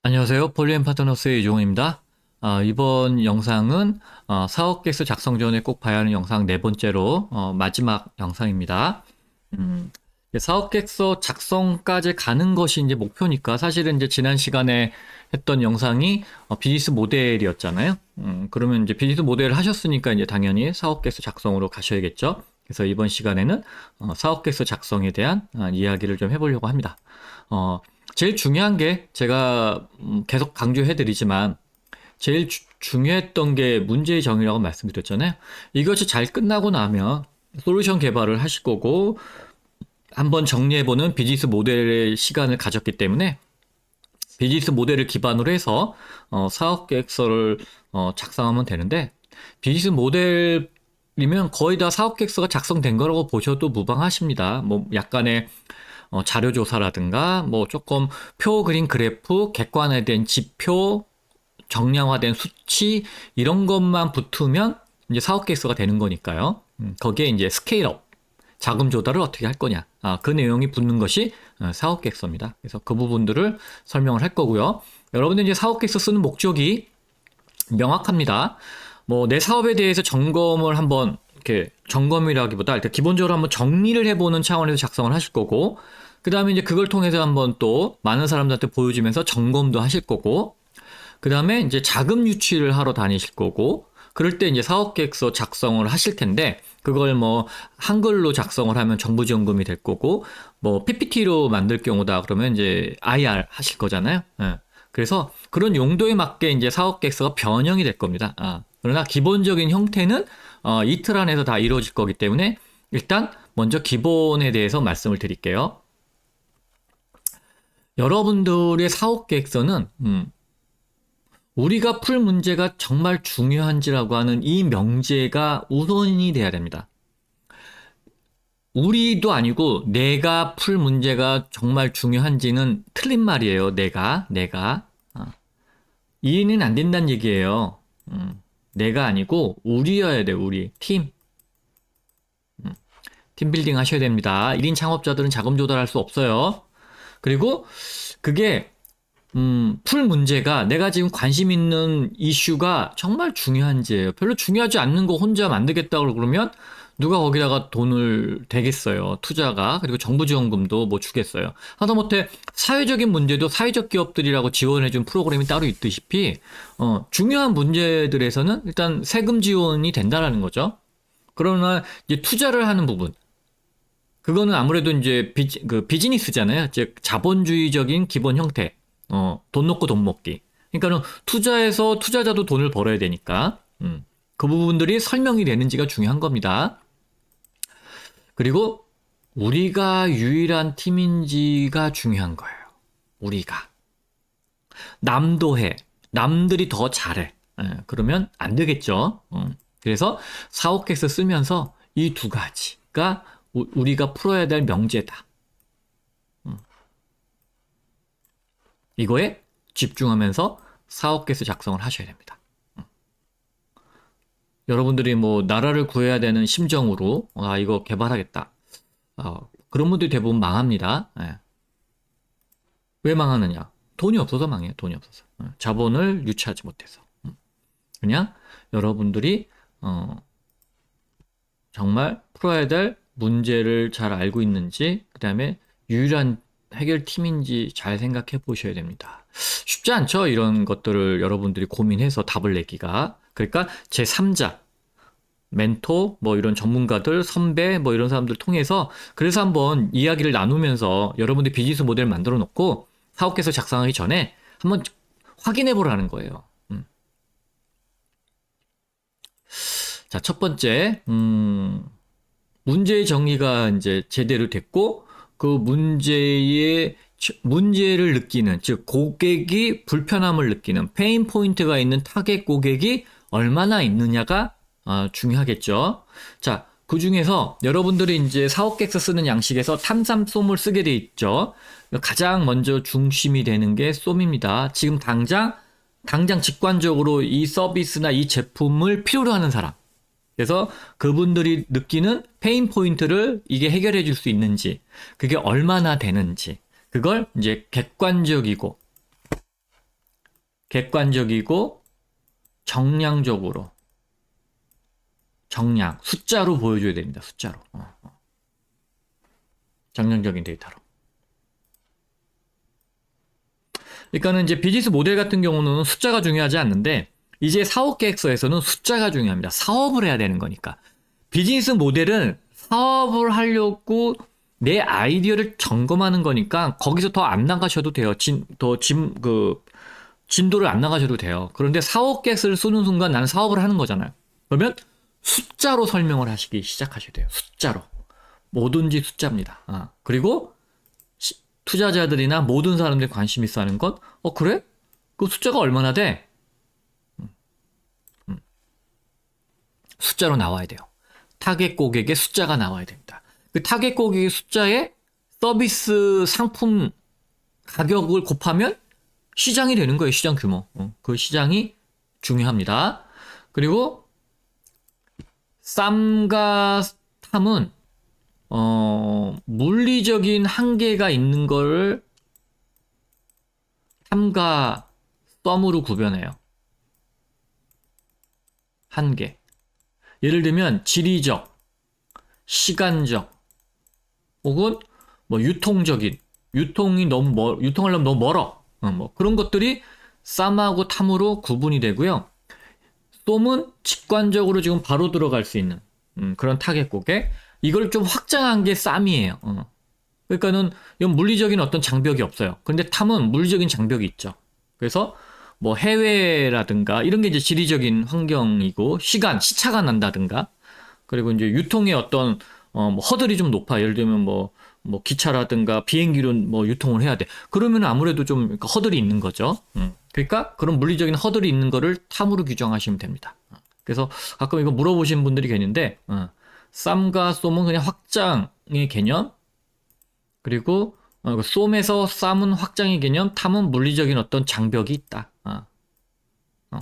안녕하세요. 폴리앤 파트너스의 이종훈입니다. 이번 영상은 사업 계획서 작성 전에 꼭 봐야 하는 영상 네 번째로 마지막 영상입니다. 음, 사업 계획서 작성까지 가는 것이 이제 목표니까 사실은 이제 지난 시간에 했던 영상이 비즈니스 모델이었잖아요. 그러면 이제 비즈니스 모델을 하셨으니까 이제 당연히 사업 계획서 작성으로 가셔야겠죠. 그래서 이번 시간에는 사업 계획서 작성에 대한 이야기를 좀 해보려고 합니다. 제일 중요한 게 제가 계속 강조해드리지만 제일 중요했던 게 문제의 정의라고 말씀드렸잖아요. 이것이 잘 끝나고 나면 솔루션 개발을 하실 거고 한번 정리해보는 비즈니스 모델의 시간을 가졌기 때문에 비즈니스 모델을 기반으로 해서 사업 계획서를 작성하면 되는데 비즈니스 모델이면 거의 다 사업 계획서가 작성된 거라고 보셔도 무방하십니다. 뭐 약간의 자료 조사라든가 뭐 조금 표 그림 그래프 객관화된 지표 정량화된 수치 이런 것만 붙으면 이제 사업 계획서가 되는 거니까요. 거기에 이제 스케일업 자금 조달을 어떻게 할 거냐 그 내용이 붙는 것이 사업 계획서입니다. 그래서 그 부분들을 설명을 할 거고요. 여러분들 이제 사업 계획서 쓰는 목적이 명확합니다. 뭐 내 사업에 대해서 점검을 한번 이렇게 점검이라기보다 일단 기본적으로 한번 정리를 해보는 차원에서 작성을 하실 거고 그 다음에 이제 그걸 통해서 한번 또 많은 사람들한테 보여주면서 점검도 하실 거고 그 다음에 이제 자금 유치를 하러 다니실 거고 그럴 때 이제 사업계획서 작성을 하실 텐데 그걸 뭐 한글로 작성을 하면 정부지원금이 될 거고 뭐 PPT로 만들 경우다 그러면 이제 IR 하실 거잖아요. 예. 그래서 그런 용도에 맞게 이제 사업계획서가 변형이 될 겁니다. 그러나 기본적인 형태는 이틀 안에서 다 이루어질 거기 때문에 일단 먼저 기본에 대해서 말씀을 드릴게요. 여러분들의 사업계획서는 우리가 풀 문제가 정말 중요한지라고 하는 이 명제가 우선이 돼야 됩니다. 우리도 아니고 내가 풀 문제가 정말 중요한지는 틀린 말이에요. 내가. 이해는 안 된다는 얘기예요. 내가 아니고 우리여야 돼, 우리. 팀. 팀빌딩 하셔야 됩니다. 1인 창업자들은 자금 조달할 수 없어요. 그리고 그게 풀 문제가 내가 지금 관심 있는 이슈가 정말 중요한지예요. 별로 중요하지 않는 거 혼자 만들겠다고 그러면 누가 거기다가 돈을 대겠어요. 투자가. 그리고 정부 지원금도 뭐 주겠어요. 하다못해 사회적인 문제도 사회적 기업들이라고 지원해준 프로그램이 따로 있듯이 중요한 문제들에서는 일단 세금 지원이 된다라는 거죠. 그러나 이제 투자를 하는 부분 그거는 아무래도 이제 비즈니스잖아요. 즉 자본주의적인 기본 형태. 돈 놓고 돈 먹기. 그러니까는 투자해서 투자자도 돈을 벌어야 되니까 그 부분들이 설명이 되는지가 중요한 겁니다. 그리고 우리가 유일한 팀인지가 중요한 거예요. 우리가. 남도 해. 남들이 더 잘해. 그러면 안 되겠죠. 그래서 사업계획서 쓰면서 이 두 가지가 우리가 풀어야 될 명제다. 이거에 집중하면서 사업계획서 작성을 하셔야 됩니다. 여러분들이 뭐 나라를 구해야 되는 심정으로 이거 개발하겠다. 그런 분들이 대부분 망합니다. 예. 왜 망하느냐? 돈이 없어서 망해요. 돈이 없어서. 자본을 유치하지 못해서. 그냥 여러분들이 정말 풀어야 될 문제를 잘 알고 있는지 그 다음에 유일한 해결팀인지 잘 생각해 보셔야 됩니다. 쉽지 않죠? 이런 것들을 여러분들이 고민해서 답을 내기가. 그러니까 제3자, 멘토, 뭐 이런 전문가들, 선배, 뭐 이런 사람들 통해서 그래서 한번 이야기를 나누면서 여러분들 비즈니스 모델 만들어 놓고 사업계획서 작성하기 전에 한번 확인해 보라는 거예요. 자, 첫 번째, 문제의 정의가 이제 제대로 됐고, 그 문제를 느끼는, 즉, 고객이 불편함을 느끼는 페인 포인트가 있는 타겟 고객이 얼마나 있느냐가 중요하겠죠. 자, 그 중에서 여러분들이 이제 사업계획서 쓰는 양식에서 탐삼솜을 쓰게 돼 있죠. 가장 먼저 중심이 되는 게 솜입니다. 지금 당장 직관적으로 이 서비스나 이 제품을 필요로 하는 사람. 그래서 그분들이 느끼는 페인 포인트를 이게 해결해 줄 수 있는지, 그게 얼마나 되는지, 그걸 이제 객관적이고 객관적이고 정량적으로 정량 숫자로 보여줘야 됩니다. 숫자로 정량적인 데이터로. 그러니까는 이제 비즈니스 모델 같은 경우는 숫자가 중요하지 않는데 이제 사업 계획서에서는 숫자가 중요합니다. 사업을 해야 되는 거니까. 비즈니스 모델은 사업을 하려고 내 아이디어를 점검하는 거니까 거기서 더 안 나가셔도 돼요. 진도를 안 나가셔도 돼요. 그런데 사업 계획서를 쓰는 순간 나는 사업을 하는 거잖아요. 그러면 숫자로 설명을 하시기 시작하셔야 돼요. 숫자로. 뭐든지 숫자입니다. 그리고 투자자들이나 모든 사람들이 관심 있어 하는 건 그래? 그 숫자가 얼마나 돼? 숫자로 나와야 돼요. 타겟 고객의 숫자가 나와야 됩니다. 그 타겟 고객의 숫자에 서비스 상품 가격을 곱하면 시장이 되는 거예요. 시장 규모. 그 시장이 중요합니다. 그리고 쌈과 탐은 물리적인 한계가 있는 걸 탐과 썸으로 구별해요. 한계. 예를 들면 지리적, 시간적, 혹은 뭐 유통적인, 유통하려면 너무 멀어. 뭐 그런 것들이 쌈하고 탐으로 구분이 되고요. 쏨은 직관적으로 지금 바로 들어갈 수 있는 그런 타겟 고객. 이걸 좀 확장한 게 쌈이에요. 그러니까는 이건 물리적인 어떤 장벽이 없어요. 근데 탐은 물리적인 장벽이 있죠. 그래서 뭐 해외라든가 이런 게 이제 지리적인 환경이고 시차가 난다든가 그리고 이제 유통의 어떤 뭐 허들이 좀 높아. 예를 들면 뭐 기차라든가 비행기로 뭐 유통을 해야 돼. 그러면 아무래도 좀 허들이 있는 거죠. 그러니까 그런 물리적인 허들이 있는 거를 탐으로 규정하시면 됩니다. 그래서 가끔 이거 물어보시는 분들이 계는데 쌈과 쏨은 그냥 확장의 개념, 그리고 쏨에서 쌈은 확장의 개념, 탐은 물리적인 어떤 장벽이 있다.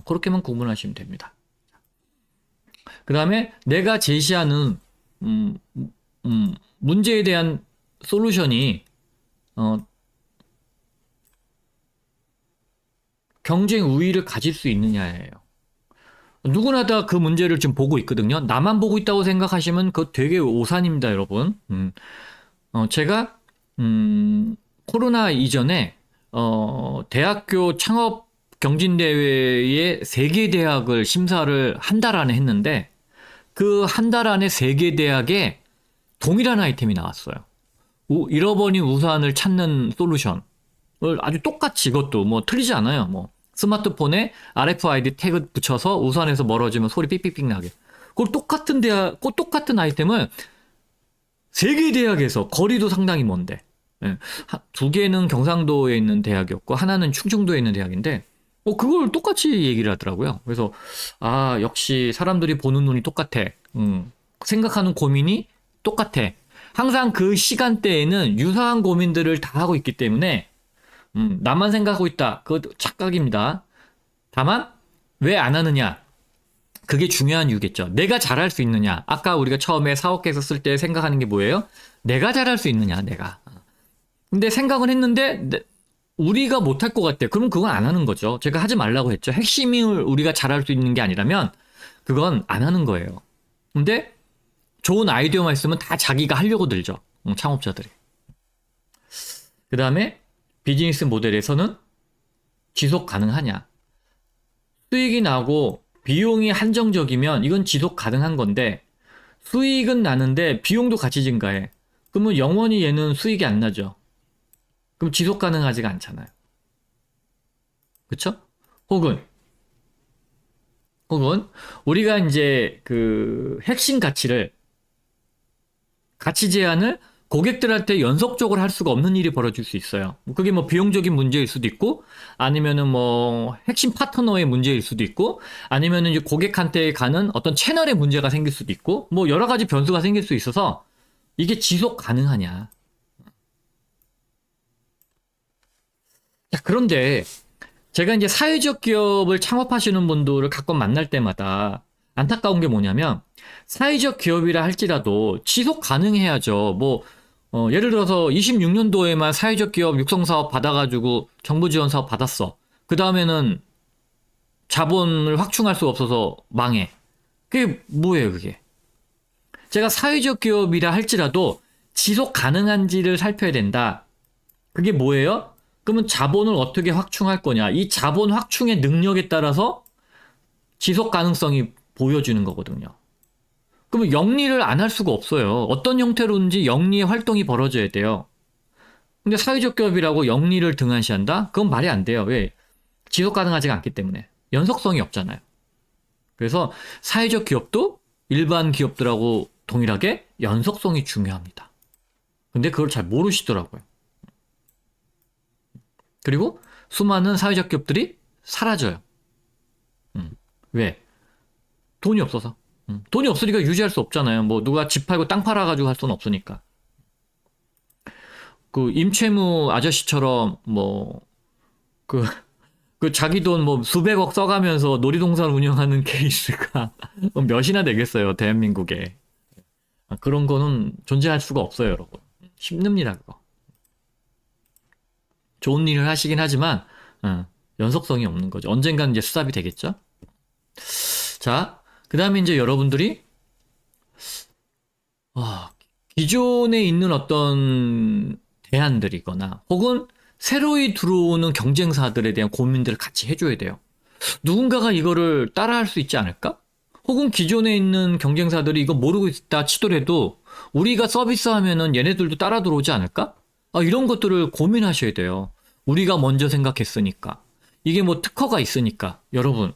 그렇게만 구분하시면 됩니다. 그 다음에 내가 제시하는 문제에 대한 솔루션이 경쟁 우위를 가질 수 있느냐예요. 누구나 다 그 문제를 지금 보고 있거든요. 나만 보고 있다고 생각하시면 그거 되게 오산입니다, 여러분. 제가 코로나 이전에 대학교 창업 경진대회에 3개 대학을 심사를 한 달 안에 했는데 그 한 달 안에 3개 대학에 동일한 아이템이 나왔어요. 잃어버린 우산을 찾는 솔루션을 아주 똑같이 이것도 뭐 틀리지 않아요. 뭐 스마트폰에 RFID 태그 붙여서 우산에서 멀어지면 소리 삑삑삑 나게. 그걸 똑같은 아이템을 3개 대학에서 거리도 상당히 먼데 2개는 경상도에 있는 대학이었고 하나는 충청도에 있는 대학인데 그걸 똑같이 얘기를 하더라고요. 그래서 역시 사람들이 보는 눈이 똑같아. 생각하는 고민이 똑같아. 항상 그 시간대에는 유사한 고민들을 다 하고 있기 때문에 나만 생각하고 있다. 그것도 착각입니다. 다만 왜 안 하느냐? 그게 중요한 이유겠죠. 내가 잘할 수 있느냐? 아까 우리가 처음에 사업계획서 쓸 때 생각하는 게 뭐예요? 내가 잘할 수 있느냐? 내가. 근데 생각은 했는데 우리가 못할 것 같아. 그럼 그건 안 하는 거죠. 제가 하지 말라고 했죠. 핵심을 우리가 잘할 수 있는 게 아니라면 그건 안 하는 거예요. 근데 좋은 아이디어만 있으면 다 자기가 하려고 들죠. 창업자들이. 그 다음에 비즈니스 모델에서는 지속 가능하냐. 수익이 나고 비용이 한정적이면 이건 지속 가능한 건데 수익은 나는데 비용도 같이 증가해. 그러면 영원히 얘는 수익이 안 나죠. 그럼 지속 가능하지가 않잖아요. 그쵸? 혹은 우리가 이제 그 핵심 가치 제한을 고객들한테 연속적으로 할 수가 없는 일이 벌어질 수 있어요. 그게 뭐 비용적인 문제일 수도 있고, 아니면은 뭐 핵심 파트너의 문제일 수도 있고, 아니면은 이제 고객한테 가는 어떤 채널의 문제가 생길 수도 있고, 뭐 여러 가지 변수가 생길 수 있어서 이게 지속 가능하냐. 자, 그런데 제가 이제 사회적 기업을 창업하시는 분들을 가끔 만날 때마다 안타까운 게 뭐냐면 사회적 기업이라 할지라도 지속 가능해야죠. 뭐 예를 들어서 26년도에만 사회적 기업 육성 사업 받아가지고 정부 지원 사업 받았어. 그 다음에는 자본을 확충할 수 없어서 망해. 그게 뭐예요, 그게? 제가 사회적 기업이라 할지라도 지속 가능한지를 살펴야 된다. 그게 뭐예요? 그러면 자본을 어떻게 확충할 거냐. 이 자본 확충의 능력에 따라서 지속 가능성이 보여주는 거거든요. 그러면 영리를 안 할 수가 없어요. 어떤 형태로든지 영리의 활동이 벌어져야 돼요. 근데 사회적 기업이라고 영리를 등한시한다? 그건 말이 안 돼요. 왜? 지속 가능하지가 않기 때문에. 연속성이 없잖아요. 그래서 사회적 기업도 일반 기업들하고 동일하게 연속성이 중요합니다. 근데 그걸 잘 모르시더라고요. 그리고 수많은 사회적 기업들이 사라져요. 왜? 돈이 없어서. 돈이 없으니까 유지할 수 없잖아요. 뭐 누가 집 팔고 땅 팔아가지고 할 수는 없으니까. 그 임채무 아저씨처럼 그 자기 돈 뭐 수백억 써가면서 놀이동산 운영하는 케이스가 몇이나 되겠어요, 대한민국에. 그런 거는 존재할 수가 없어요, 여러분. 힘듭니다, 그거. 좋은 일을 하시긴 하지만 연속성이 없는 거죠. 언젠가는 이제 수습이 되겠죠. 자, 그 다음에 이제 여러분들이 기존에 있는 어떤 대안들이거나 혹은 새로이 들어오는 경쟁사들에 대한 고민들을 같이 해줘야 돼요. 누군가가 이거를 따라할 수 있지 않을까? 혹은 기존에 있는 경쟁사들이 이거 모르고 있다 치더라도 우리가 서비스하면은 얘네들도 따라 들어오지 않을까? 이런 것들을 고민하셔야 돼요. 우리가 먼저 생각했으니까. 이게 뭐 특허가 있으니까. 여러분,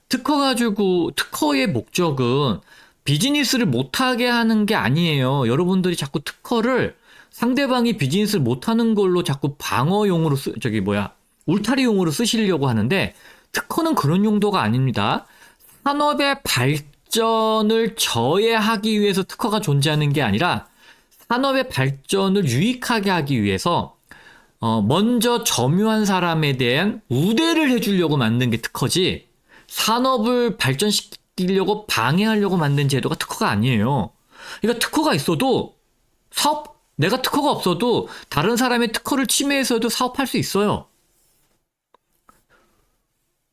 특허의 목적은 비즈니스를 못하게 하는 게 아니에요. 여러분들이 자꾸 특허를 상대방이 비즈니스를 못하는 걸로 자꾸 방어용으로 울타리용으로 쓰시려고 하는데, 특허는 그런 용도가 아닙니다. 산업의 발전을 저해하기 위해서 특허가 존재하는 게 아니라 산업의 발전을 유익하게 하기 위해서 먼저 점유한 사람에 대한 우대를 해주려고 만든 게 특허지, 산업을 발전시키려고 방해하려고 만든 제도가 특허가 아니에요. 그러니까 특허가 있어도 내가 특허가 없어도 다른 사람의 특허를 침해해서도 사업할 수 있어요.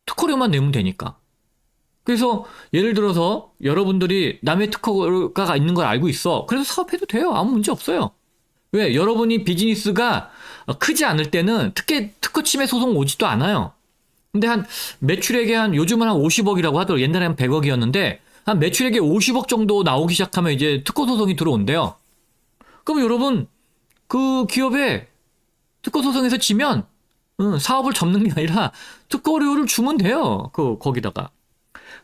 특허료만 내면 되니까. 그래서 예를 들어서 여러분들이 남의 특허가 있는 걸 알고 있어. 그래서 사업해도 돼요. 아무 문제 없어요. 왜? 여러분이 비즈니스가 크지 않을 때는 특허 침해 소송 오지도 않아요. 근데 매출액이 요즘은 한 50억이라고 하더라고요. 옛날에 한 100억이었는데 한 매출액이 50억 정도 나오기 시작하면 이제 특허 소송이 들어온대요. 그럼 여러분, 그 기업에 특허 소송에서 지면 사업을 접는 게 아니라 특허료를 주면 돼요. 거기다가.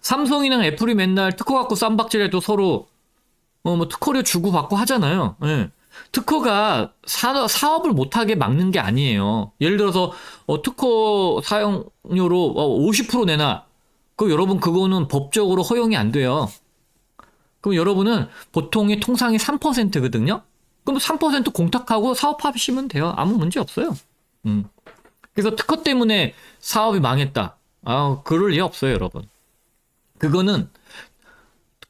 삼성이랑 애플이 맨날 특허 갖고 쌈박질해도 서로 뭐 특허료 주고받고 하잖아요. 예. 특허가 사업을 못하게 막는 게 아니에요. 예를 들어서 특허 사용료로 50% 내놔. 여러분 그거는 법적으로 허용이 안 돼요. 그럼 여러분은 보통의 통상이 3%거든요. 그럼 3% 공탁하고 사업하시면 돼요. 아무 문제 없어요. 그래서 특허 때문에 사업이 망했다. 그럴 리 없어요, 여러분. 그거는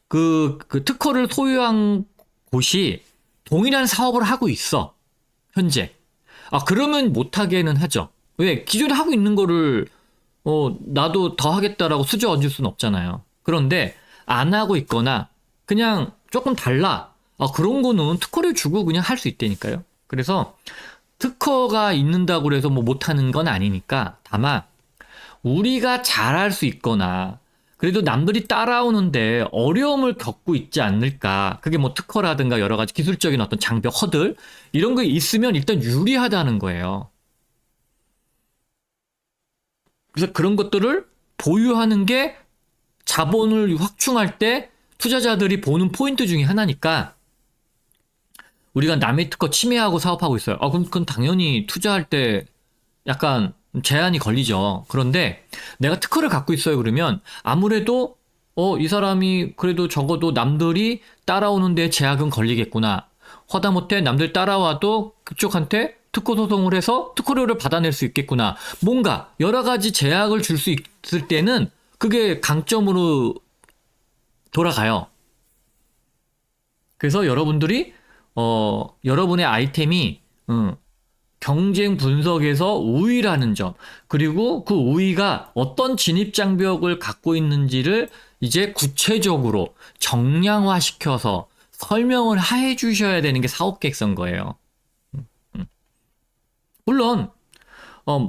그 특허를 소유한 곳이 동일한 사업을 하고 있어. 현재. 그러면 못하게는 하죠. 왜? 기존에 하고 있는 거를 나도 더 하겠다라고 수저 얹을 수는 없잖아요. 그런데 안 하고 있거나 그냥 조금 달라. 그런 거는 특허를 주고 그냥 할 수 있다니까요. 그래서 특허가 있는다고 해서 뭐 못하는 건 아니니까, 다만 우리가 잘할 수 있거나 그래도 남들이 따라오는데 어려움을 겪고 있지 않을까. 그게 뭐 특허라든가 여러 가지 기술적인 어떤 장벽, 허들 이런 게 있으면 일단 유리하다는 거예요. 그래서 그런 것들을 보유하는 게 자본을 확충할 때 투자자들이 보는 포인트 중에 하나니까, 우리가 남의 특허 침해하고 사업하고 있어요. 그건 당연히 투자할 때 약간 제한이 걸리죠. 그런데 내가 특허를 갖고 있어요. 그러면 아무래도 이 사람이 그래도 적어도 남들이 따라오는데 제약은 걸리겠구나. 하다못해 남들 따라와도 그쪽한테 특허 소송을 해서 특허료를 받아낼 수 있겠구나. 뭔가 여러 가지 제약을 줄 수 있을 때는 그게 강점으로 돌아가요. 그래서 여러분들이 여러분의 아이템이 경쟁 분석에서 우위라는 점, 그리고 그 우위가 어떤 진입 장벽을 갖고 있는지를 이제 구체적으로 정량화시켜서 설명을 해 주셔야 되는 게 사업 계획서인 거예요. 물론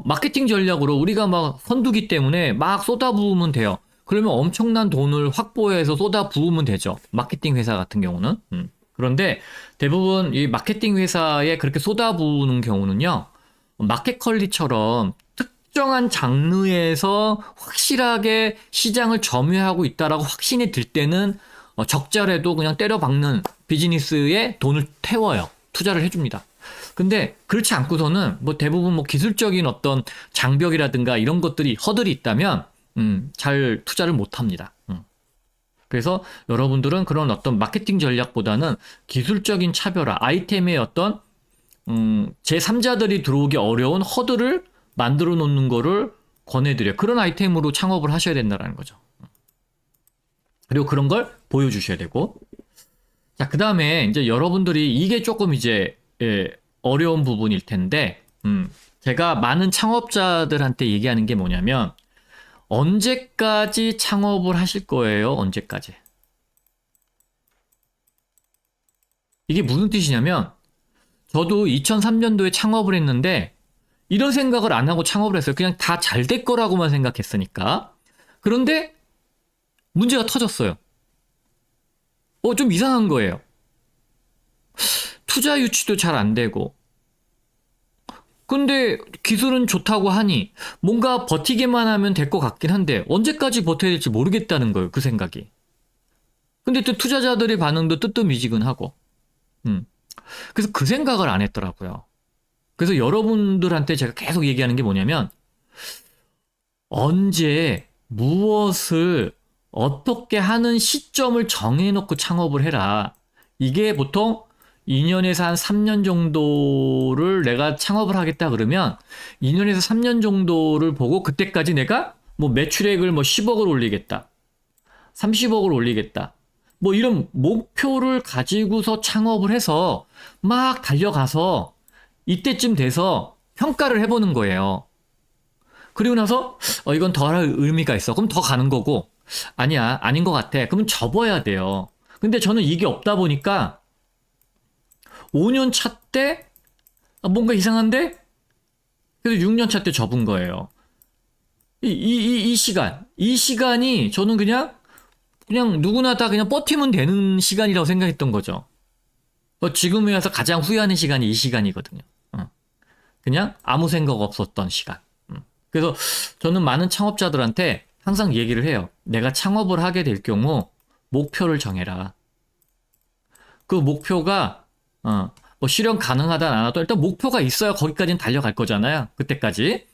마케팅 전략으로 우리가 막 선두기 때문에 막 쏟아부으면 돼요. 그러면 엄청난 돈을 확보해서 쏟아부으면 되죠. 마케팅 회사 같은 경우는. 그런데 대부분 이 마케팅 회사에 그렇게 쏟아부으는 경우는요, 마켓컬리처럼 특정한 장르에서 확실하게 시장을 점유하고 있다라고 확신이 들 때는 적자라도 그냥 때려박는 비즈니스에 돈을 태워요. 투자를 해줍니다. 근데 그렇지 않고서는 뭐 대부분 뭐 기술적인 어떤 장벽이라든가 이런 것들이 허들이 있다면 잘 투자를 못 합니다. 그래서 여러분들은 그런 어떤 마케팅 전략보다는 기술적인 차별화, 아이템의 어떤 제3자들이 들어오기 어려운 허들을 만들어 놓는 거를 권해드려요. 그런 아이템으로 창업을 하셔야 된다는 거죠. 그리고 그런 걸 보여주셔야 되고. 자, 그 다음에 이제 여러분들이 이게 조금 이제 어려운 부분일 텐데, 제가 많은 창업자들한테 얘기하는 게 뭐냐면, 언제까지 창업을 하실 거예요? 언제까지? 이게 무슨 뜻이냐면, 저도 2003년도에 창업을 했는데, 이런 생각을 안 하고 창업을 했어요. 그냥 다 잘 될 거라고만 생각했으니까. 그런데, 문제가 터졌어요. 좀 이상한 거예요. 투자 유치도 잘 안 되고, 근데 기술은 좋다고 하니 뭔가 버티기만 하면 될 것 같긴 한데 언제까지 버텨야 될지 모르겠다는 거예요. 그 생각이. 근데 또 투자자들의 반응도 뜨뜻미지근하고. 그래서 그 생각을 안 했더라고요. 그래서 여러분들한테 제가 계속 얘기하는 게 뭐냐면, 언제 무엇을 어떻게 하는 시점을 정해놓고 창업을 해라. 이게 보통 2년에서 한 3년 정도를 내가 창업을 하겠다 그러면 2년에서 3년 정도를 보고 그때까지 내가 뭐 매출액을 뭐 10억을 올리겠다. 30억을 올리겠다. 뭐 이런 목표를 가지고서 창업을 해서 막 달려가서 이때쯤 돼서 평가를 해보는 거예요. 그리고 나서 이건 더 할 의미가 있어. 그럼 더 가는 거고, 아니야, 아닌 것 같아. 그러면 접어야 돼요. 근데 저는 이게 없다 보니까 5년 차 때 뭔가 이상한데? 그래서 6년 차 때 접은 거예요. 이 시간이 저는 그냥 누구나 다 그냥 버티면 되는 시간이라고 생각했던 거죠. 지금에 와서 가장 후회하는 시간이 이 시간이거든요. 그냥 아무 생각 없었던 시간. 그래서 저는 많은 창업자들한테 항상 얘기를 해요. 내가 창업을 하게 될 경우 목표를 정해라. 그 목표가 뭐 실현 가능하다 안 하다 일단 목표가 있어야 거기까지는 달려갈 거잖아요. 그때까지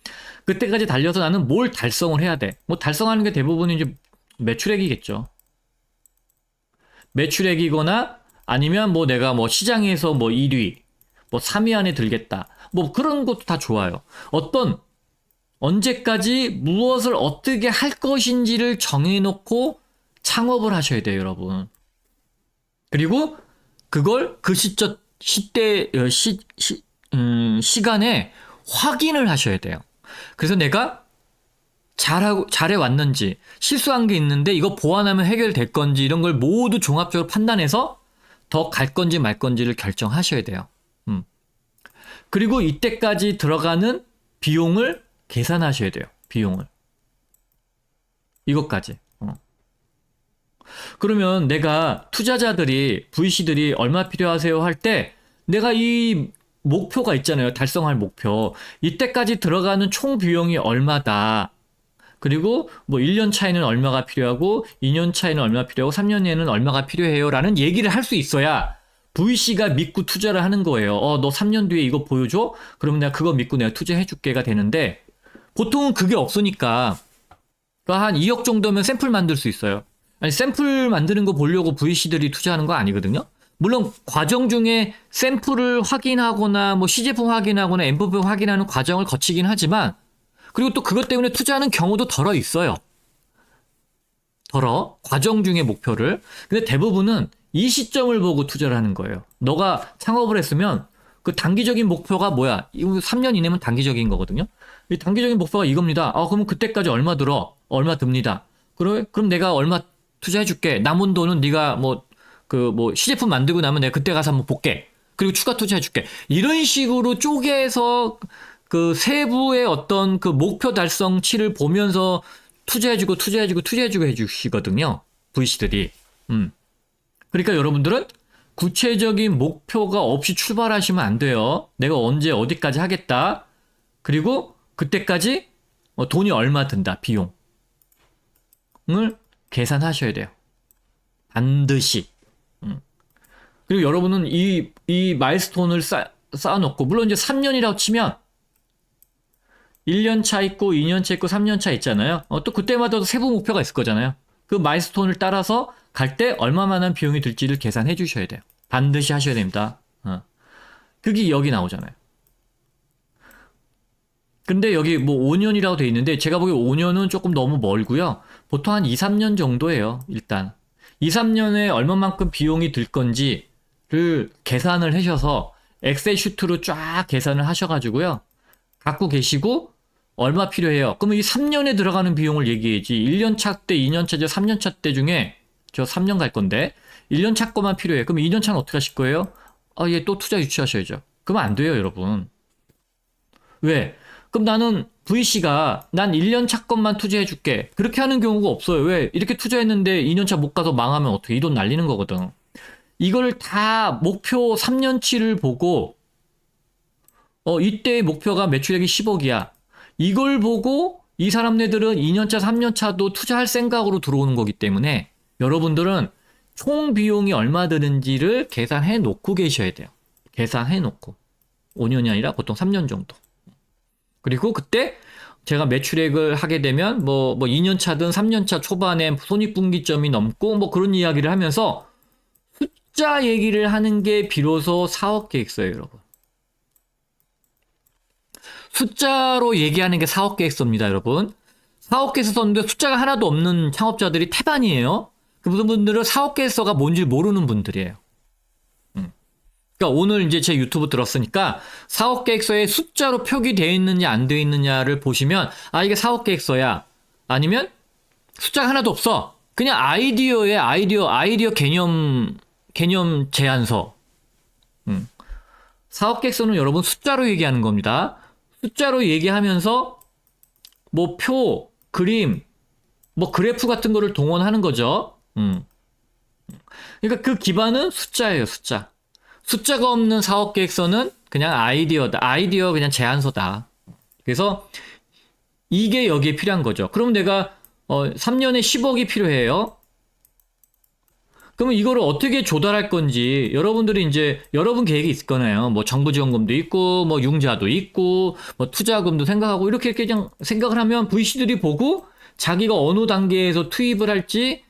달려서 나는 뭘 달성을 해야 돼. 뭐 달성하는 게 대부분 이제 매출액이겠죠. 매출액이거나 아니면 뭐 내가 뭐 시장에서 뭐 1위, 뭐 3위 안에 들겠다. 뭐 그런 것도 다 좋아요. 언제까지 무엇을 어떻게 할 것인지를 정해놓고 창업을 하셔야 돼요, 여러분. 그리고 그걸 그 시간에 확인을 하셔야 돼요. 그래서 내가 잘해왔는지, 실수한 게 있는데 이거 보완하면 해결될 건지 이런 걸 모두 종합적으로 판단해서 더 갈 건지 말 건지를 결정하셔야 돼요. 그리고 이때까지 들어가는 비용을 계산하셔야 돼요. 비용을. 이것까지. 그러면 내가 투자자들이, VC들이 얼마 필요하세요 할 때 내가 이 목표가 있잖아요. 달성할 목표. 이때까지 들어가는 총 비용이 얼마다. 그리고 뭐 1년 차에는 얼마가 필요하고 2년 차에는 얼마가 필요하고 3년 후에는 얼마가 필요해요 라는 얘기를 할 수 있어야 VC가 믿고 투자를 하는 거예요. 너 3년 뒤에 이거 보여줘? 그러면 내가 그거 믿고 내가 투자해 줄게가 되는데 보통은 그게 없으니까 한 2억 정도면 샘플 만들 수 있어요. 아니 샘플 만드는 거 보려고 VC들이 투자하는 거 아니거든요. 물론 과정 중에 샘플을 확인하거나 뭐 시제품 확인하거나 MVP 확인하는 과정을 거치긴 하지만 그리고 또 그것 때문에 투자하는 경우도 덜어 있어요. 과정 중에 목표를. 근데 대부분은 이 시점을 보고 투자를 하는 거예요. 너가 창업을 했으면 그 단기적인 목표가 뭐야? 이거 3년 이내면 단기적인 거거든요. 이 단기적인 목표가 이겁니다. 그러면 그때까지 얼마 들어? 얼마 듭니다. 그럼 내가 얼마 투자해 줄게. 남은 돈은 네가 시제품 만들고 나면 내가 그때 가서 한번 볼게. 그리고 추가 투자해 줄게. 이런 식으로 쪼개서 그 세부의 어떤 그 목표 달성치를 보면서 투자해주고 해주시거든요. VC들이. 그러니까 여러분들은 구체적인 목표가 없이 출발하시면 안 돼요. 내가 언제 어디까지 하겠다. 그리고 그때까지 돈이 얼마 든다. 비용을 계산하셔야 돼요. 반드시. 그리고 여러분은 이 마일스톤을 쌓아놓고, 물론 이제 3년이라고 치면 1년 차 있고 2년 차 있고 3년 차 있잖아요. 또 그때마다 세부 목표가 있을 거잖아요. 그 마일스톤을 따라서 갈 때 얼마만한 비용이 들지를 계산해 주셔야 돼요. 반드시 하셔야 됩니다. 그게 여기 나오잖아요. 근데 여기 뭐 5년이라고 돼 있는데 제가 보기에 5년은 조금 너무 멀고요. 보통 한 2, 3년 정도예요. 일단 2, 3년에 얼마만큼 비용이 들 건지를 계산을 하셔서 엑셀 시트로 쫙 계산을 하셔가지고요. 갖고 계시고 얼마 필요해요. 그러면 이 3년에 들어가는 비용을 얘기해야지. 1년 차 때, 2년 차 때, 3년 차 때 중에 저 3년 갈 건데 1년 차 거만 필요해. 그럼 2년 차는 어떻게 하실 거예요? 얘 또 투자 유치하셔야죠. 그러면 안 돼요, 여러분. 왜? 그럼 나는 VC가 난 1년 차 것만 투자해 줄게. 그렇게 하는 경우가 없어요. 왜? 이렇게 투자했는데 2년 차 못 가서 망하면 어떻게? 이 돈 날리는 거거든. 이걸 다 목표 3년치를 보고 이때의 목표가 매출액이 10억이야. 이걸 보고 이 사람네들은 2년차, 3년차도 투자할 생각으로 들어오는 거기 때문에 여러분들은 총 비용이 얼마 드는지를 계산해 놓고 계셔야 돼요. 계산해 놓고. 5년이 아니라 보통 3년 정도. 그리고 그때 제가 매출액을 하게 되면 2년 차든 3년 차 초반에 손익분기점이 넘고 그런 이야기를 하면서 숫자 얘기를 하는 게 비로소 사업 계획서예요, 여러분. 숫자로 얘기하는 게 사업 계획서입니다, 여러분. 사업 계획서 썼는데 숫자가 하나도 없는 창업자들이 태반이에요. 그 분들은 사업 계획서가 뭔지 모르는 분들이에요. 그러니까 오늘 이제 제 유튜브 들었으니까 사업 계획서에 숫자로 표기되어 있느냐 안 되어 있느냐를 보시면 이게 사업 계획서야. 아니면 숫자가 하나도 없어. 그냥 아이디어 개념 제안서. 사업 계획서는 여러분 숫자로 얘기하는 겁니다. 숫자로 얘기하면서 표, 그림, 그래프 같은 거를 동원하는 거죠. 그러니까 그 기반은 숫자예요, 숫자. 숫자가 없는 사업 계획서는 그냥 아이디어다. 아이디어 그냥 제안서다. 그래서 이게 여기에 필요한 거죠. 그럼 내가 3년에 10억이 필요해요. 그러면 이거를 어떻게 조달할 건지 여러분들이 이제 여러분 계획이 있을 거네요. 정부 지원금도 있고 융자도 있고 투자금도 생각하고 이렇게 그냥 생각을 하면 VC들이 보고 자기가 어느 단계에서 투입을 할지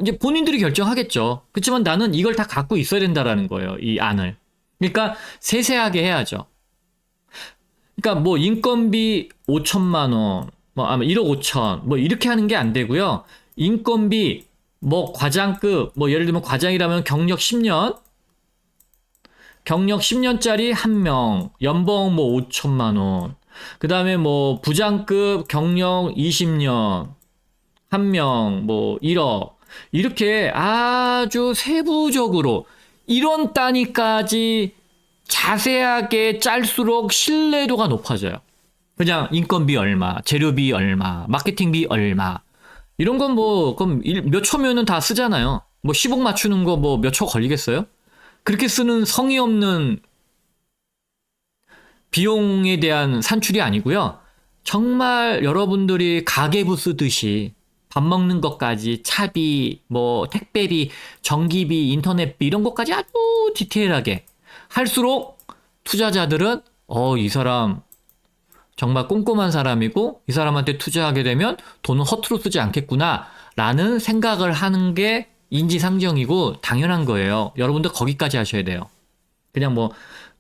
이제 본인들이 결정하겠죠. 그렇지만 나는 이걸 다 갖고 있어야 된다라는 거예요. 이 안을. 그러니까 세세하게 해야죠. 그러니까 인건비 5천만 원, 아마 1억 5천, 이렇게 하는 게 안 되고요. 인건비 과장급, 예를 들면 과장이라면 경력 10년짜리 1명, 연봉 5천만 원. 그 다음에 부장급 경력 20년, 1명, 1억. 이렇게 아주 세부적으로 이런 단위까지 자세하게 짤수록 신뢰도가 높아져요. 그냥 인건비 얼마, 재료비 얼마, 마케팅비 얼마. 이런 건 그럼 몇 초면은 다 쓰잖아요. 10억 맞추는 거 몇 초 걸리겠어요? 그렇게 쓰는 성의 없는 비용에 대한 산출이 아니고요. 정말 여러분들이 가계부 쓰듯이 밥 먹는 것까지 차비, 택배비, 전기비, 인터넷비 이런 것까지 아주 디테일하게 할수록 투자자들은 이 사람 정말 꼼꼼한 사람이고 이 사람한테 투자하게 되면 돈은 허투루 쓰지 않겠구나 라는 생각을 하는 게 인지상정이고 당연한 거예요. 여러분들 거기까지 하셔야 돼요. 그냥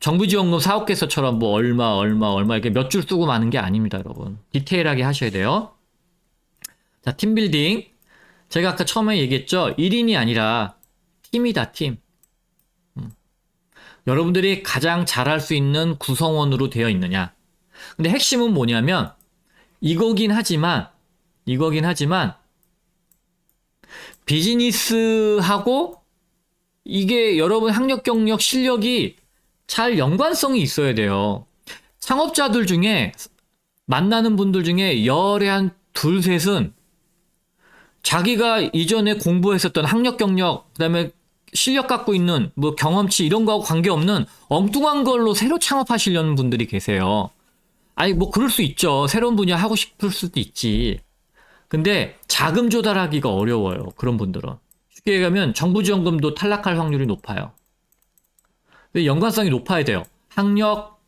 정부 지원금 사업계획서처럼 얼마 이렇게 몇 줄 쓰고 마는 게 아닙니다, 여러분. 디테일하게 하셔야 돼요. 자, 팀빌딩. 제가 아까 처음에 얘기했죠. 1인이 아니라 팀이다, 팀. 여러분들이 가장 잘할 수 있는 구성원으로 되어 있느냐. 근데 핵심은 뭐냐면 이거긴 하지만 비즈니스하고 이게 여러분 학력, 경력, 실력이 잘 연관성이 있어야 돼요. 창업자들 중에 만나는 분들 중에 열에 한 둘, 셋은 자기가 이전에 공부했었던 학력, 경력, 그다음에 실력 갖고 있는 뭐 경험치 이런 거하고 관계없는 엉뚱한 걸로 새로 창업하시려는 분들이 계세요. 아니 뭐 그럴 수 있죠. 새로운 분야 하고 싶을 수도 있지. 근데 자금 조달하기가 어려워요. 그런 분들은. 쉽게 얘기하면 정부 지원금도 탈락할 확률이 높아요. 연관성이 높아야 돼요. 학력,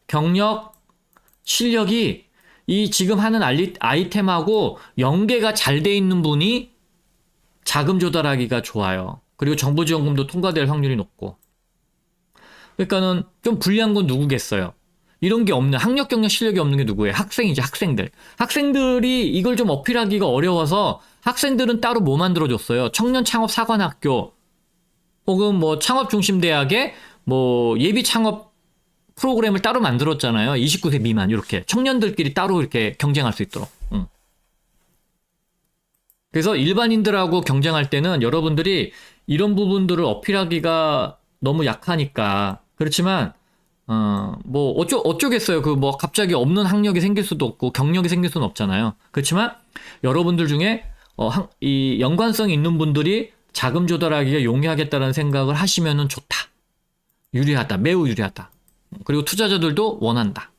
경력, 실력이 이 지금 하는 아이템하고 연계가 잘 돼 있는 분이 자금 조달하기가 좋아요. 그리고 정부 지원금도 통과될 확률이 높고. 그러니까는 좀 불리한 건 누구겠어요? 이런 게 없는, 학력, 경력, 실력이 없는 게 누구예요? 학생이죠, 학생들. 학생들이 이걸 좀 어필하기가 어려워서 학생들은 따로 뭐 만들어줬어요? 청년 창업 사관학교, 혹은 뭐 창업 중심 대학에 뭐 예비 창업 프로그램을 따로 만들었잖아요. 29세 미만, 이렇게. 청년들끼리 따로 이렇게 경쟁할 수 있도록. 그래서 일반인들하고 경쟁할 때는 여러분들이 이런 부분들을 어필하기가 너무 약하니까. 그렇지만, 뭐, 어쩌겠어요. 그 뭐, 갑자기 없는 학력이 생길 수도 없고, 경력이 생길 수는 없잖아요. 그렇지만, 여러분들 중에, 이 연관성이 있는 분들이 자금 조달하기가 용이하겠다는 생각을 하시면은 좋다. 유리하다. 매우 유리하다. 그리고 투자자들도 원한다.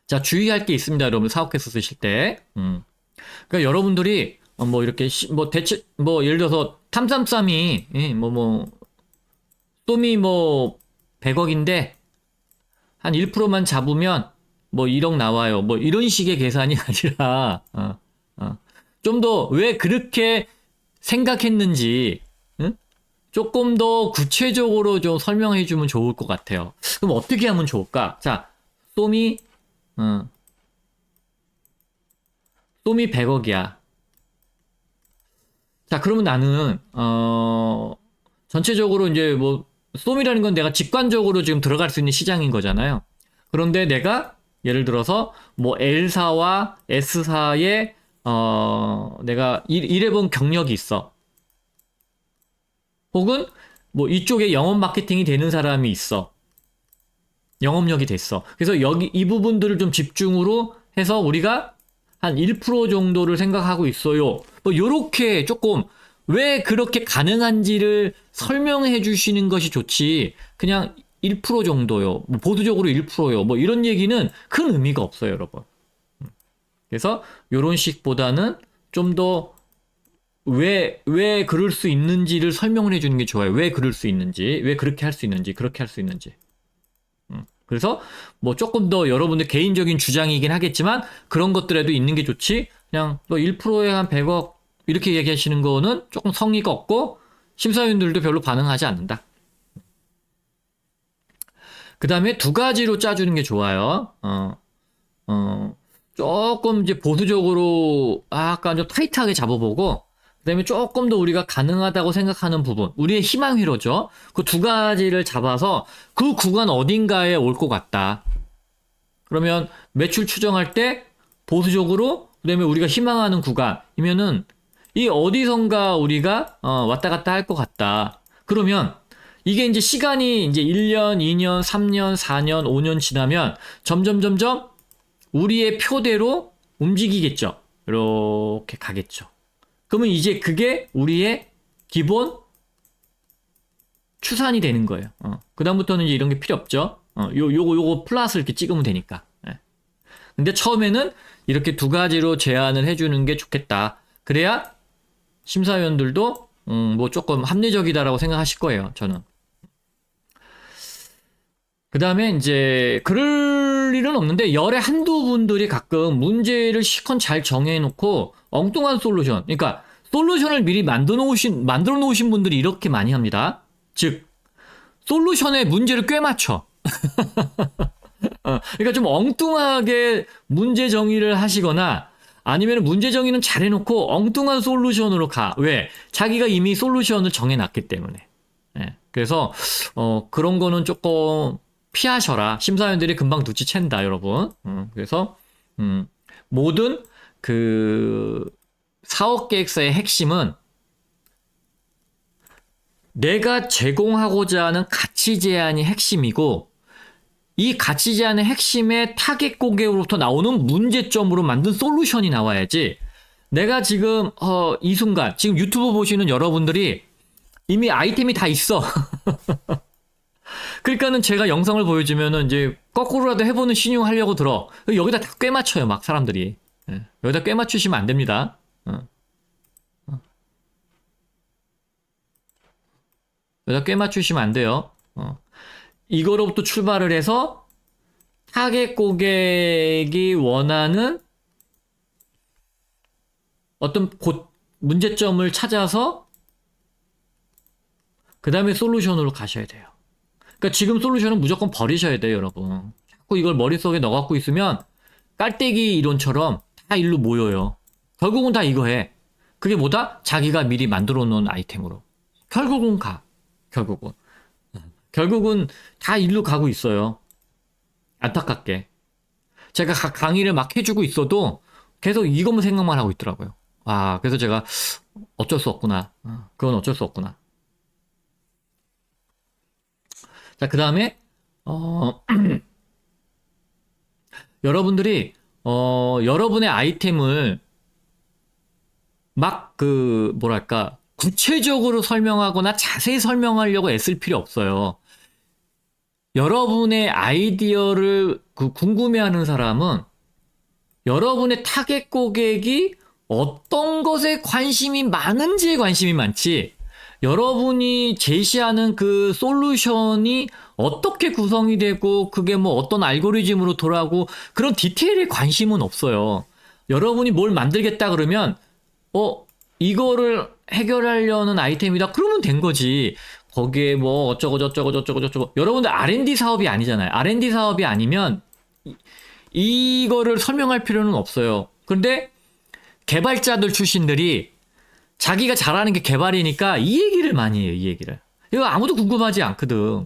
자, 주의할 게 있습니다. 여러분, 사업계획서 쓰실 때. 그러니까 여러분들이, 뭐, 이렇게, 뭐, 대체, 뭐, 예를 들어서, 탐삼삼이, 쏨이 뭐, 100억인데, 한 1%만 잡으면, 뭐, 1억 나와요. 뭐, 이런 식의 계산이 아니라, 좀 더 왜 그렇게 생각했는지, 조금 더 구체적으로 좀 설명해 주면 좋을 것 같아요. 그럼 어떻게 하면 좋을까? 자, 쏨이 100억이야. 자, 그러면 나는, 전체적으로 이제 뭐, 쏨이라는 건 내가 직관적으로 지금 들어갈 수 있는 시장인 거잖아요. 그런데 내가, 예를 들어서, 뭐, L사와 S사에, 내가 일해본 경력이 있어. 혹은, 뭐, 이쪽에 영업 마케팅이 되는 사람이 있어. 영업력이 됐어. 그래서 여기, 이 부분들을 좀 집중으로 해서 우리가 한 1% 정도를 생각하고 있어요. 뭐, 요렇게 조금, 왜 그렇게 가능한지를 설명해 주시는 것이 좋지. 그냥 1% 정도요. 뭐 보수적으로 1%요. 뭐 이런 얘기는 큰 의미가 없어요, 여러분. 그래서 요런 식보다는 좀 더 왜 그럴 수 있는지를 설명을 해주는 게 좋아요. 왜 그럴 수 있는지, 왜 그렇게 할 수 있는지, 그렇게 할 수 있는지. 그래서 뭐 조금 더 여러분들 개인적인 주장이긴 하겠지만 그런 것들에도 있는 게 좋지. 그냥 뭐 1%에 한 100억 이렇게 얘기하시는 거는 조금 성의가 없고 심사위원들도 별로 반응하지 않는다. 그 다음에 두 가지로 짜주는 게 좋아요. 조금 이제 보수적으로 약간 좀 타이트하게 잡아보고 그 다음에 조금 더 우리가 가능하다고 생각하는 부분, 우리의 희망 회로죠. 그 두 가지를 잡아서 그 구간 어딘가에 올 것 같다. 그러면 매출 추정할 때 보수적으로 그 다음에 우리가 희망하는 구간이면은 이 어디선가 우리가 왔다 갔다 할 것 같다. 그러면 이게 이제 시간이 이제 1년, 2년, 3년, 4년, 5년 지나면 점점 우리의 표대로 움직이겠죠. 이렇게 가겠죠. 그러면 이제 그게 우리의 기본 추산이 되는 거예요. 그다음부터는 이제 이런 게 필요 없죠. 요거 플러스 이렇게 찍으면 되니까. 예. 근데 처음에는 이렇게 두 가지로 제안을 해주는 게 좋겠다. 그래야 심사위원들도 뭐 조금 합리적이다라고 생각하실 거예요. 저는. 그 다음에 이제 그럴 일은 없는데 열에 한두 분들이 가끔 문제를 실컷 잘 정해놓고 엉뚱한 솔루션, 그러니까 솔루션을 미리 만들어 놓으신 분들이 이렇게 많이 합니다. 즉 솔루션에 문제를 꽤 맞춰. 그러니까 좀 엉뚱하게 문제 정의를 하시거나 아니면 문제 정의는 잘해놓고 엉뚱한 솔루션으로 가. 왜? 자기가 이미 솔루션을 정해놨기 때문에. 예. 그래서 그런 거는 조금 피하셔라. 심사위원들이 금방 눈치챈다, 여러분. 그래서 모든 그 사업 계획서의 핵심은 내가 제공하고자 하는 가치 제안이 핵심이고, 이 가치 제안의 핵심의 타겟 고객으로부터 나오는 문제점으로 만든 솔루션이 나와야지. 내가 지금 이 순간 지금 유튜브 보시는 여러분들이 이미 아이템이 다 있어. 그러니까는 제가 영상을 보여주면은 이제 거꾸로라도 해보는 신용하려고 들어. 여기다 다 꽤 맞춰요, 막 사람들이. 예. 여기다 꽤 맞추시면 안 됩니다. 여기다 꽤 맞추시면 안 돼요. 이거로부터 출발을 해서 타겟 고객이 원하는 어떤 문제점을 찾아서 그 다음에 솔루션으로 가셔야 돼요. 그러니까 지금 솔루션은 무조건 버리셔야 돼요, 여러분. 자꾸 이걸 머릿속에 넣어갖고 있으면 깔때기 이론처럼 다 일로 모여요. 결국은 다 이거 해. 그게 뭐다? 자기가 미리 만들어 놓은 아이템으로. 결국은 가. 결국은 다 일로 가고 있어요. 안타깝게. 제가 각 강의를 막 해주고 있어도 계속 이것만 생각만 하고 있더라고요. 아, 그래서 제가 어쩔 수 없구나. 그건 어쩔 수 없구나. 자, 그 다음에, 여러분들이, 여러분의 아이템을 막 뭐랄까, 구체적으로 설명하거나 자세히 설명하려고 애쓸 필요 없어요. 여러분의 아이디어를 궁금해하는 사람은 여러분의 타겟 고객이 어떤 것에 관심이 많은지에 관심이 많지, 여러분이 제시하는 그 솔루션이 어떻게 구성이 되고 그게 뭐 어떤 알고리즘으로 돌아가고 그런 디테일에 관심은 없어요. 여러분이 뭘 만들겠다 그러면 이거를 해결하려는 아이템이다 그러면 된 거지. 거기에 뭐 어쩌고 저쩌고 저쩌고 저쩌고. 여러분들 R&D 사업이 아니잖아요. R&D 사업이 아니면 이거를 설명할 필요는 없어요. 그런데 개발자들 출신들이 자기가 잘하는 게 개발이니까 이 얘기를 많이 해요. 이 얘기를. 이거 아무도 궁금하지 않거든.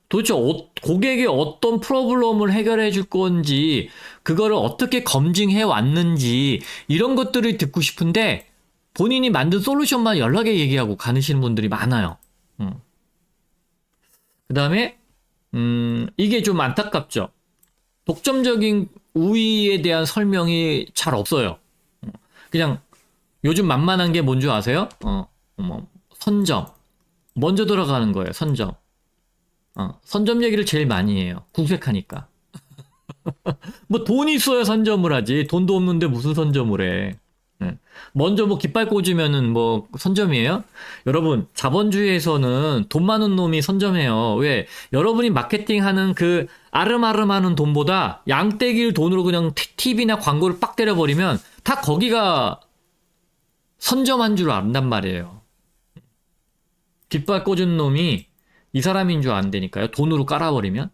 도대체 고객이 어떤 프로블럼을 해결해 줄 건지, 그거를 어떻게 검증해 왔는지, 이런 것들을 듣고 싶은데 본인이 만든 솔루션만 연락에 얘기하고 가시는 분들이 많아요. 그 다음에 이게 좀 안타깝죠. 독점적인 우위에 대한 설명이 잘 없어요. 그냥 요즘 만만한 게 뭔지 아세요? 선점. 먼저 들어가는 거예요, 선점. 선점 얘기를 제일 많이 해요. 궁색하니까. 뭐 돈이 있어야 선점을 하지. 돈도 없는데 무슨 선점을 해. 먼저 뭐 깃발 꽂으면은 뭐 선점이에요? 여러분, 자본주의에서는 돈 많은 놈이 선점해요. 왜? 여러분이 마케팅하는 그 아름아름하는 돈보다 양떼기를 돈으로 그냥 TV나 광고를 빡 때려버리면 다 거기가 선점한 줄 안단 말이에요. 깃발 꽂은 놈이 이 사람인 줄 안다니까요. 돈으로 깔아버리면.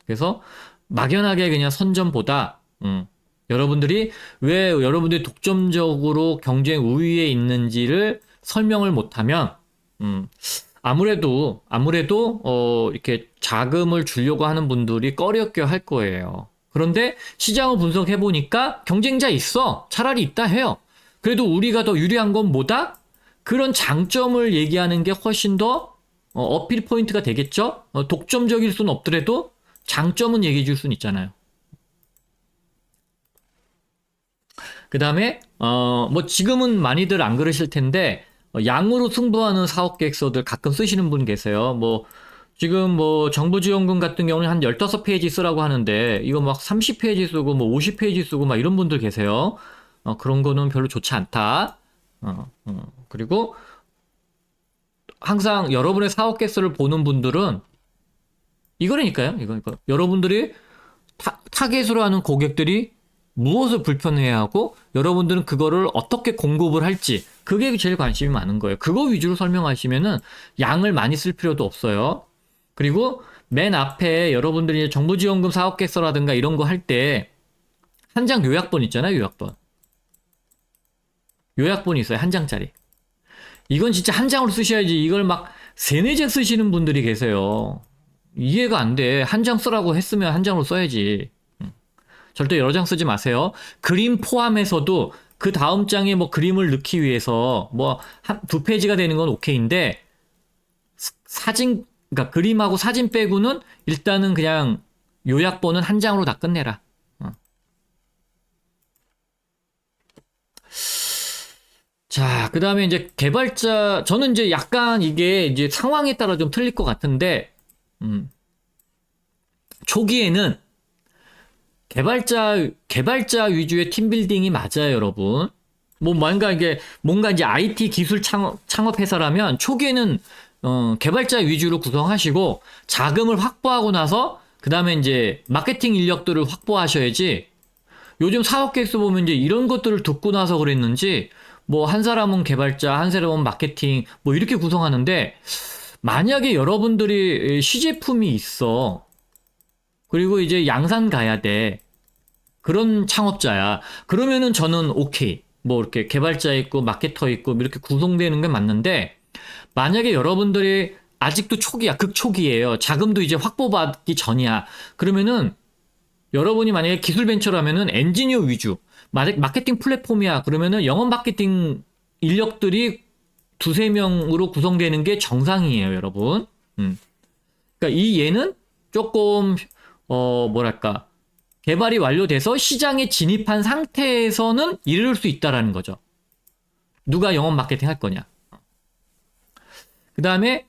그래서 막연하게 그냥 선점보다 여러분들이 왜 여러분들이 독점적으로 경쟁 우위에 있는지를 설명을 못하면 아무래도 이렇게 자금을 주려고 하는 분들이 꺼려껴 할 거예요. 그런데 시장을 분석해 보니까 경쟁자 있어. 차라리 있다 해요. 그래도 우리가 더 유리한 건 뭐다? 그런 장점을 얘기하는 게 훨씬 더 어필 포인트가 되겠죠? 독점적일 수는 없더라도 장점은 얘기해 줄 수는 있잖아요. 그 다음에 뭐 지금은 많이들 안 그러실 텐데 양으로 승부하는 사업 계획서들 가끔 쓰시는 분 계세요. 뭐 지금 뭐 정부지원금 같은 경우는 한 15페이지 쓰라고 하는데 이거 막 30페이지 쓰고 뭐 50페이지 쓰고 막 이런 분들 계세요. 그런 거는 별로 좋지 않다. 그리고 항상 여러분의 사업 계획서를 보는 분들은 이거라니까요. 이거. 여러분들이 타겟으로 하는 고객들이 무엇을 불편해하고 여러분들은 그거를 어떻게 공급을 할지, 그게 제일 관심이 많은 거예요. 그거 위주로 설명하시면은 양을 많이 쓸 필요도 없어요. 그리고 맨 앞에 여러분들이 정부지원금 사업계획서라든가 이런 거 할 때 한 장 요약본 있잖아요. 요약본. 요약본이 있어요. 한 장짜리. 이건 진짜 한 장으로 쓰셔야지. 이걸 막 세네 장 쓰시는 분들이 계세요. 이해가 안 돼. 한 장 쓰라고 했으면 한 장으로 써야지. 절대 여러 장 쓰지 마세요. 그림 포함해서도 그 다음 장에 뭐 그림을 넣기 위해서 뭐 두 페이지가 되는 건 오케이인데 사진, 그러니까 그림하고 사진 빼고는 일단은 그냥 요약본은 한 장으로 다 끝내라. 자, 그 다음에 이제 개발자, 저는 이제 약간 이게 이제 상황에 따라 좀 틀릴 것 같은데, 초기에는 개발자 위주의 팀빌딩이 맞아요, 여러분. 뭐, 뭔가 이제 IT 기술 창업 회사라면 초기에는, 개발자 위주로 구성하시고, 자금을 확보하고 나서, 그 다음에 이제 마케팅 인력들을 확보하셔야지, 요즘 사업 계획서 보면 이제 이런 것들을 듣고 나서 그랬는지, 뭐, 한 사람은 개발자, 한 사람은 마케팅, 뭐, 이렇게 구성하는데, 만약에 여러분들이 시제품이 있어. 그리고 이제 양산 가야 돼. 그런 창업자야. 그러면은 저는 오케이. 뭐, 이렇게 개발자 있고, 마케터 있고, 이렇게 구성되는 게 맞는데, 만약에 여러분들이 아직도 초기야, 극초기예요. 자금도 이제 확보받기 전이야. 그러면은, 여러분이 만약에 기술 벤처라면은 엔지니어 위주. 마케팅 플랫폼이야. 그러면은 영업 마케팅 인력들이 두세 명으로 구성되는 게 정상이에요, 여러분. 그러니까 이 얘는 조금 뭐랄까 개발이 완료돼서 시장에 진입한 상태에서는 이룰 수 있다라는 거죠. 누가 영업 마케팅 할 거냐. 그 다음에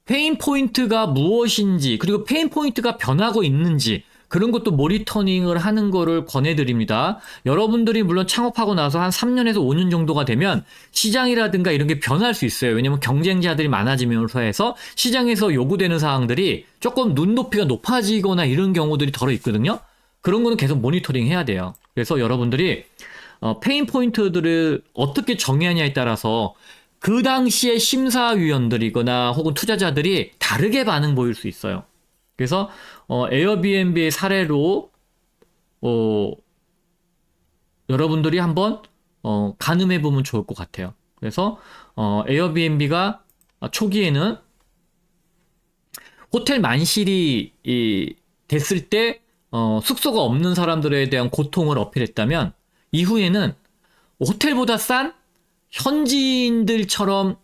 페인 포인트가 무엇인지, 그리고 페인 포인트가 변하고 있는지, 그런 것도 모니터링을 하는 거를 권해드립니다. 여러분들이 물론 창업하고 나서 한 3년에서 5년 정도가 되면 시장이라든가 이런 게 변할 수 있어요. 왜냐면 경쟁자들이 많아지면서 해서 시장에서 요구되는 사항들이 조금 눈높이가 높아지거나 이런 경우들이 덜어 있거든요. 그런 거는 계속 모니터링 해야 돼요. 그래서 여러분들이 페인 포인트들을 어떻게 정의하냐에 따라서 그 당시에 심사위원들이거나 혹은 투자자들이 다르게 반응 보일 수 있어요. 그래서 에어비앤비의 사례로 여러분들이 한번 가늠해 보면 좋을 것 같아요. 그래서 에어비앤비가 초기에는 호텔 만실이 됐을 때 숙소가 없는 사람들에 대한 고통을 어필했다면 이후에는 호텔보다 싼 현지인들처럼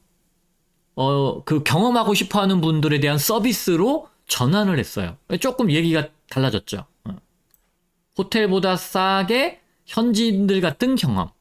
그 경험하고 싶어하는 분들에 대한 서비스로 전환을 했어요. 조금 얘기가 달라졌죠. 호텔보다 싸게 현지인들 같은 경험.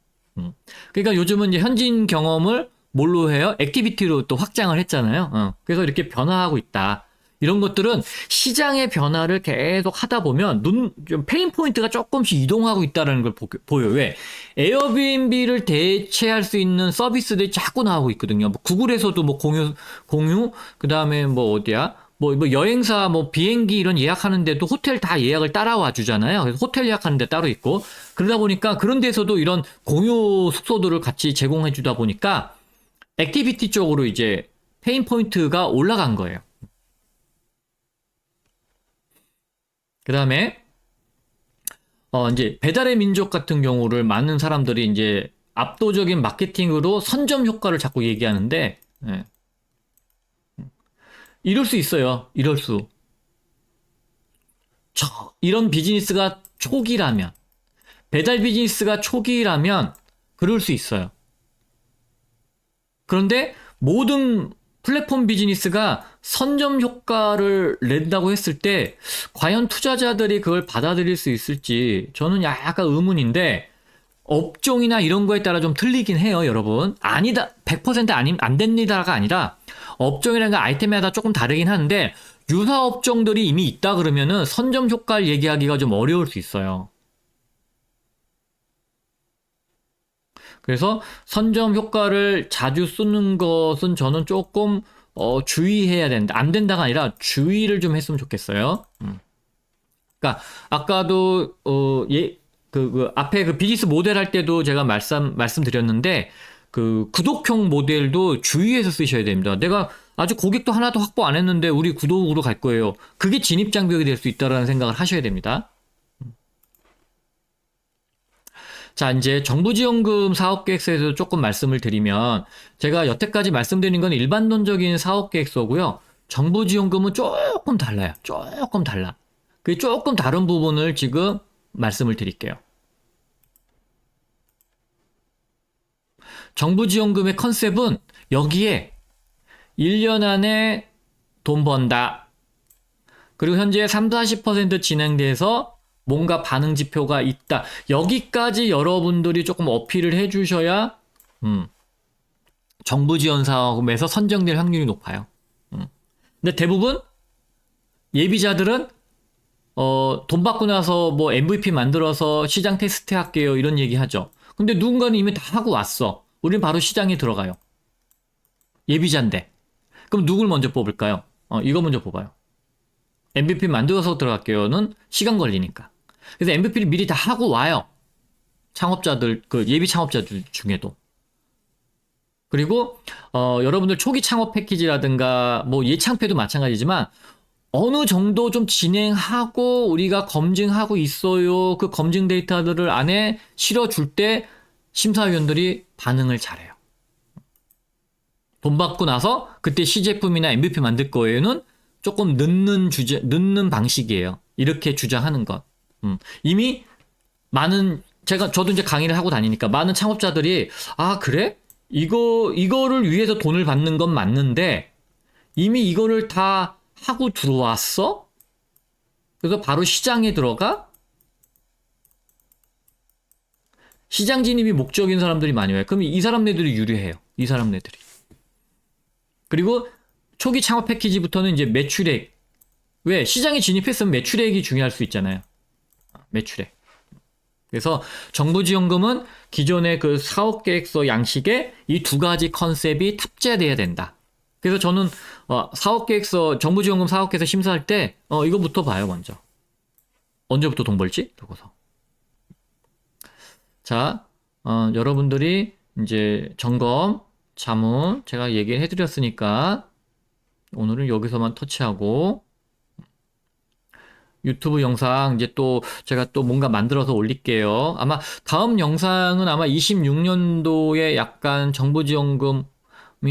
그러니까 요즘은 이제 현지인 경험을 뭘로 해요? 액티비티로 또 확장을 했잖아요. 그래서 이렇게 변화하고 있다. 이런 것들은 시장의 변화를 계속 하다 보면 좀 페인 포인트가 조금씩 이동하고 있다는 걸 보여요. 왜? 에어비앤비를 대체할 수 있는 서비스들이 자꾸 나오고 있거든요. 뭐 구글에서도 뭐 공유, 그 다음에 뭐 어디야? 뭐 여행사 뭐 비행기 이런 예약하는데도 호텔 다 예약을 따라와 주잖아요. 그래서 호텔 예약하는데 따로 있고 그러다 보니까 그런 데서도 이런 공유 숙소들을 같이 제공해 주다 보니까 액티비티 쪽으로 이제 페인 포인트가 올라간 거예요. 그 다음에 이제 배달의 민족 같은 경우를 많은 사람들이 이제 압도적인 마케팅으로 선점 효과를 자꾸 얘기하는데 예. 이럴 수 있어요. 이럴 수. 이런 비즈니스가 초기라면, 배달 비즈니스가 초기라면 그럴 수 있어요. 그런데 모든 플랫폼 비즈니스가 선점 효과를 낸다고 했을 때 과연 투자자들이 그걸 받아들일 수 있을지 저는 약간 의문인데 업종이나 이런 거에 따라 좀 틀리긴 해요, 여러분. 아니다, 100% 안 됩니다가 아니라 업종이라는 게 아이템마다 조금 다르긴 하는데 유사 업종들이 이미 있다 그러면은 선점 효과를 얘기하기가 좀 어려울 수 있어요. 그래서 선점 효과를 자주 쓰는 것은 저는 조금 주의해야 된다. 안 된다가 아니라 주의를 좀 했으면 좋겠어요. 그러니까 아까도 그 앞에 그 비즈니스 모델 할 때도 제가 말씀드렸는데 그 구독형 모델도 주의해서 쓰셔야 됩니다. 내가 아직 고객도 하나도 확보 안 했는데 우리 구독으로 갈 거예요. 그게 진입장벽이 될 수 있다라는 생각을 하셔야 됩니다. 자, 이제 정부지원금 사업계획서에서 조금 말씀을 드리면, 제가 여태까지 말씀드린 건 일반론적인 사업계획서고요. 정부지원금은 조금 달라요. 조금 달라. 그 조금 다른 부분을 지금 말씀을 드릴게요. 정부지원금의 컨셉은 여기에 1년 안에 돈 번다. 그리고 현재 30-40% 진행돼서 뭔가 반응 지표가 있다. 여기까지 여러분들이 조금 어필을 해주셔야 정부 지원 사업에서 선정될 확률이 높아요. 근데 대부분 예비자들은 돈 받고 나서 뭐 MVP 만들어서 시장 테스트 할게요 이런 얘기 하죠. 근데 누군가는 이미 다 하고 왔어. 우리는 바로 시장에 들어가요. 예비자인데. 그럼 누굴 먼저 뽑을까요? 이거 먼저 뽑아요. MVP 만들어서 들어갈게요는 시간 걸리니까. 그래서 MVP를 미리 다 하고 와요. 창업자들, 그 예비 창업자들 중에도. 그리고 여러분들 초기 창업 패키지라든가 뭐 예창패도 마찬가지지만 어느 정도 좀 진행하고 우리가 검증하고 있어요. 그 검증 데이터들을 안에 실어줄 때 심사위원들이 반응을 잘해요. 돈 받고 나서 그때 시제품이나 MVP 만들 거에는 조금 늦는 방식이에요. 이렇게 주장하는 것. 이미 많은, 저도 이제 강의를 하고 다니니까 많은 창업자들이, 아, 그래? 이거를 위해서 돈을 받는 건 맞는데, 이미 이거를 다 하고 들어왔어? 그래서 바로 시장에 들어가? 시장 진입이 목적인 사람들이 많이 와요. 그럼 이 사람네들이 유리해요. 이 사람네들이. 그리고 초기 창업 패키지부터는 이제 매출액. 왜? 시장에 진입했으면 매출액이 중요할 수 있잖아요. 매출액. 그래서 정부지원금은 기존의 그 사업계획서 양식에 이 두 가지 컨셉이 탑재돼야 된다. 그래서 저는 사업계획서, 정부지원금 사업계획서 심사할 때 이거부터 봐요, 먼저. 언제부터 돈 벌지? 두고서. 자, 여러분들이 이제 점검, 자문 제가 얘기를 해드렸으니까 오늘은 여기서만 터치하고 유튜브 영상 이제 또 제가 또 뭔가 만들어서 올릴게요. 아마 다음 영상은 아마 26년도에 약간 정부지원금이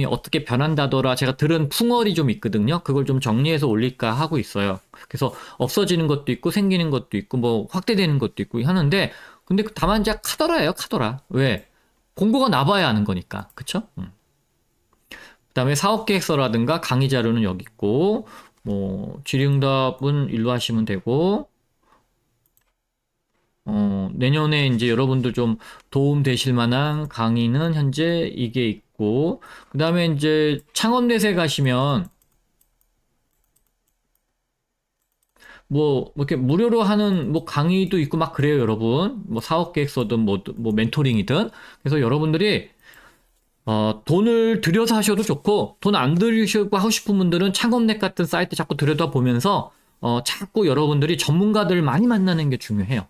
어떻게 변한다더라 제가 들은 풍월이 좀 있거든요. 그걸 좀 정리해서 올릴까 하고 있어요. 그래서 없어지는 것도 있고 생기는 것도 있고 뭐 확대되는 것도 있고 하는데 근데 다만 이제 카더라예요. 카더라. 왜? 공고가 나봐야 아는 거니까. 그쵸? 그 다음에 사업계획서라든가 강의 자료는 여기 있고 뭐 질의응답은 일로 하시면 되고 내년에 이제 여러분들 좀 도움 되실 만한 강의는 현재 이게 있고 그 다음에 이제 창업넷에 가시면 뭐 이렇게 무료로 하는 뭐 강의도 있고 막 그래요 여러분 뭐 사업계획서든 뭐 멘토링이든 그래서 여러분들이 돈을 들여서 하셔도 좋고, 돈 안 들이시고 하고 싶은 분들은 창업넷 같은 사이트 자꾸 들여다보면서, 자꾸 여러분들이 전문가들 많이 만나는 게 중요해요.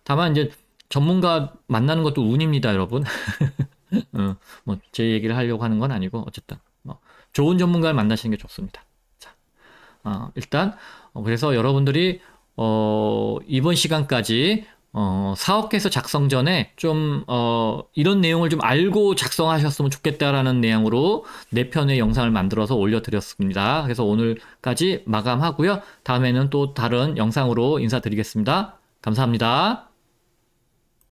다만 이제 전문가 만나는 것도 운입니다, 여러분. 뭐 제 얘기를 하려고 하는 건 아니고, 어쨌든. 좋은 전문가를 만나시는 게 좋습니다. 자, 일단, 그래서 여러분들이, 이번 시간까지 사업계획서 작성 전에 좀, 이런 내용을 좀 알고 작성하셨으면 좋겠다라는 내용으로 4편의 영상을 만들어서 올려드렸습니다. 그래서 오늘까지 마감하고요. 다음에는 또 다른 영상으로 인사드리겠습니다. 감사합니다.